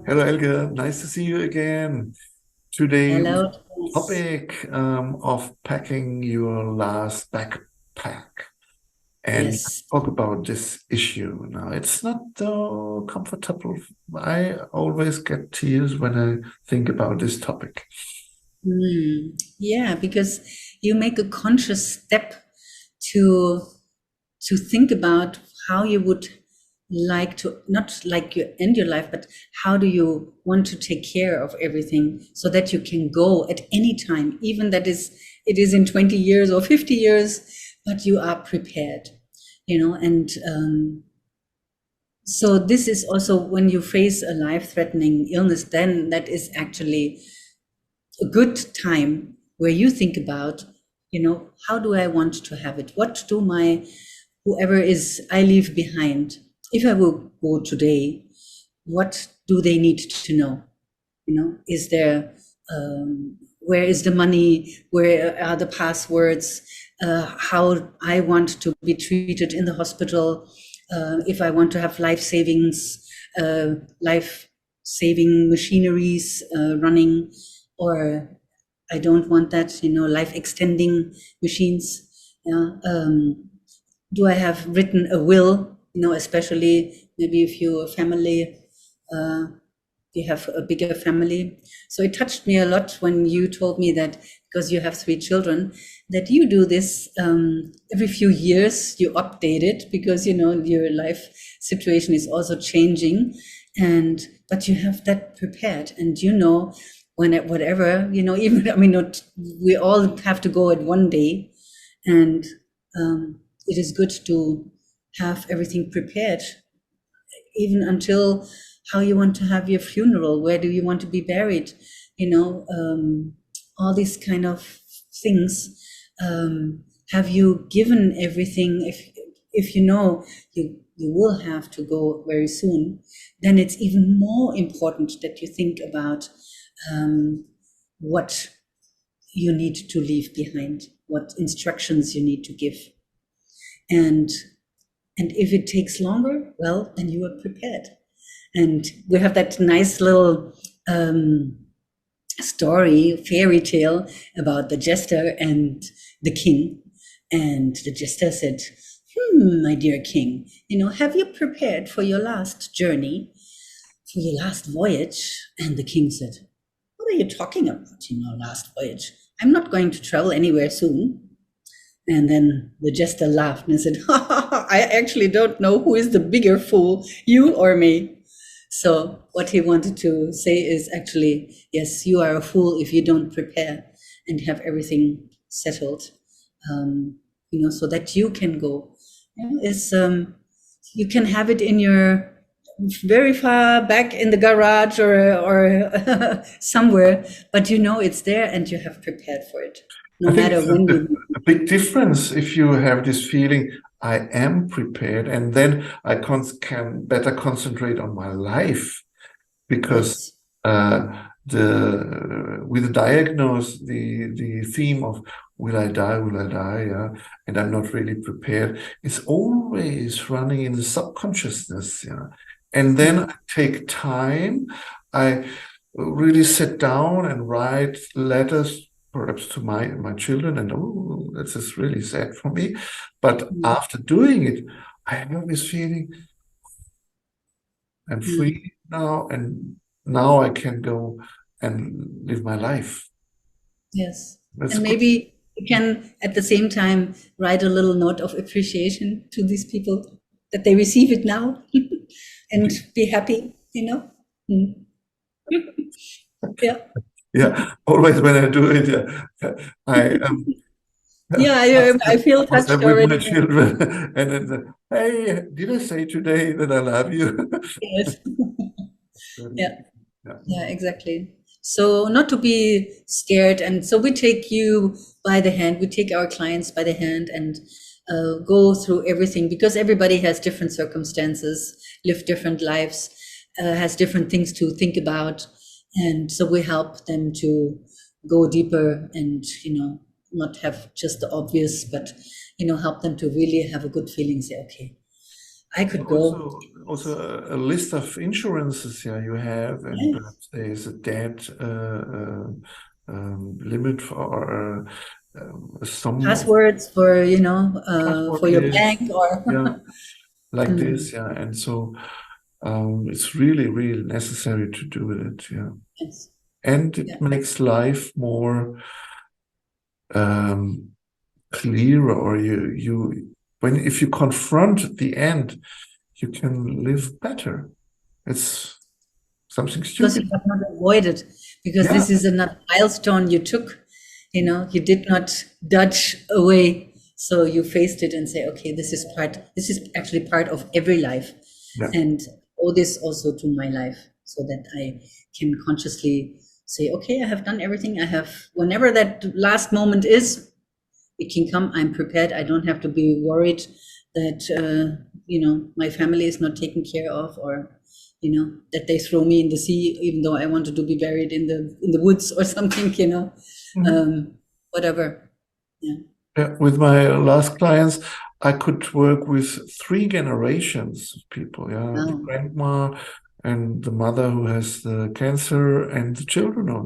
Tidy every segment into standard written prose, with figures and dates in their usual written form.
Hello, Elke. Nice to see you again. Today, we Hello, Thomas. topic of packing your last backpack and Yes. talk about this issue. Now, it's not comfortable. I always get tears when I think about this topic. Yeah, because you make a conscious step to think about how you would like to, not like you end your life, but how do you want to take care of everything so that you can go at any time, even that is it is in 20 years or 50 years, but you are prepared, and so this is also when you face a life-threatening illness, then that is actually a good time where you think about, how do I want to have it? What do my whoever is I leave behind, if I will go today, what do they need to know? Is there where is the money? Where are the passwords? How I want to be treated in the hospital? If I want to have life saving machineries running, or I don't want that, life extending machines. Yeah. Do I have written a will? Especially maybe if you're a family, uh, you have a bigger family. So it touched me a lot when you told me that because you have three children, that you do this every few years. You update it because your life situation is also changing, and but you have that prepared, and when it, whatever even I mean, not we all have to go at one day, and it is good to have everything prepared even until how you want to have your funeral, where do you want to be buried, all these kind of things. Have you given everything? If you will have to go very soon, then it's even more important that you think about what you need to leave behind, what instructions you need to give, and if it takes longer, well, then you are prepared. And we have that nice little story, fairy tale about the jester and the king. And the jester said, my dear king, have you prepared for your last journey, for your last voyage? And the king said, what are you talking about, last voyage? I'm not going to travel anywhere soon. And then the jester laughed and said, ha, ha, ha, I actually don't know who is the bigger fool, you or me. So what he wanted to say is actually, yes, you are a fool if you don't prepare and have everything settled, so that you can go. You can have it in your very far back in the garage or somewhere, but it's there and you have prepared for it, I no think matter it's when you. a big difference if you have this feeling, I am prepared, and then I can better concentrate on my life because Yes. the with the diagnose the theme of will I die, yeah, and I'm not really prepared, it's always running in the subconsciousness, yeah. And then I take time, I really sit down and write letters perhaps to my children, and oh, this is really sad for me, but after doing it I have this feeling I'm Mm. free now, and now I can go and live my life. Yes. That's And good. maybe you can at the same time write a little note of appreciation to these people that they receive it now and be happy, Mm. Yeah. Yeah, always when I do it, yeah, I Yeah, I feel was touched there with my already. children, and then hey, did I say today that I love you? Yes. Yeah. Yeah. Yeah, exactly. So not to be scared, and so we take you by the hand. We take our clients by the hand and go through everything because everybody has different circumstances, live different lives, has different things to think about, and so we help them to go deeper and not have just the obvious, but help them to really have a good feeling. Say, okay, I could go. Also a list of insurances, yeah, you have, and Yes. perhaps there is a debt limit for some Passwords for, password for your list, bank or yeah, like Mm, this, yeah, and so it's really, really necessary to do it, yeah, yes. and Yeah. it makes life more um, clearer, or if you confront the end, you can live better. It's something Because you stupid. have not avoided, because Yeah, this is another milestone you took, you did not dodge away. So you faced it and say, okay, this is actually part of every life. yeah, And owe this also to my life so that I can consciously say, okay, I have done everything I have. Whenever that last moment is, it can come. I'm prepared. I don't have to be worried that my family is not taken care of, or that they throw me in the sea, even though I wanted to be buried in the woods or something. mhm. Um, whatever. Yeah. Yeah. With my last clients, I could work with 3 generations of people. Yeah, the Wow. grandma and the mother who has the cancer and the children of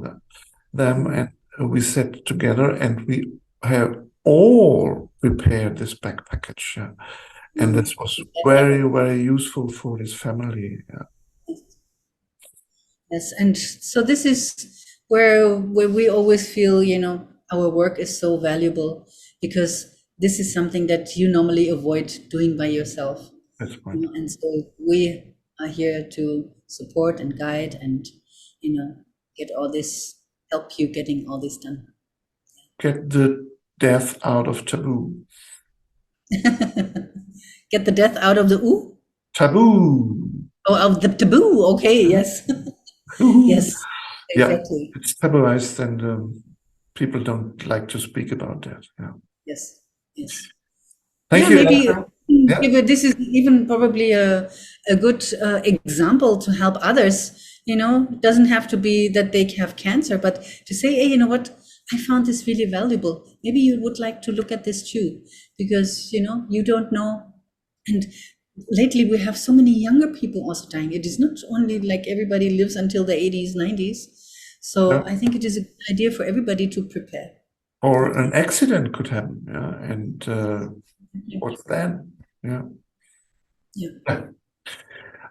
them, Mm. and we sat together and we have all prepared this back package. Yeah. And Wow. this was very, very useful for this family. Yeah. Yes, and so this is where we always feel, our work is so valuable, because this is something that you normally avoid doing by yourself. That's right. And so we are here to support and guide and, get all this, help you getting all this done. Get the death out of taboo. Get the death out of the ooh, Taboo. oh, of the taboo. Okay, yes, yes, Yeah, exactly. it's tabooized, and people don't like to speak about that. Yeah. Yes, yes. Thank Yeah, you, maybe Esther. Yeah. this is even probably a good example to help others. It doesn't have to be that they have cancer, but to say, hey, you know what? I found this really valuable. Maybe you would like to look at this too, because you don't know. And lately, we have so many younger people also dying. It is not only like everybody lives until the 80s, 90s. Yeah. So I think it is a good idea for everybody to prepare. Or an accident could happen. Yeah. And what's then? Yeah. Yeah. Yeah.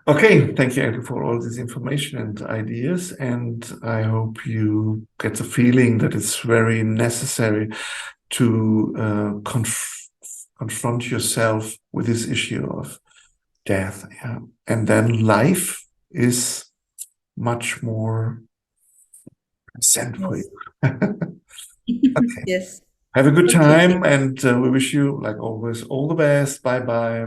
Okay, thank you, Elke, for all this information and ideas. And I hope you get the feeling that it's very necessary to confront yourself with this issue of death. Yeah. And then life is much more present for Yes. you. Okay. Yes. Have a good Okay. time, and we wish you, like always, all the best. Bye bye.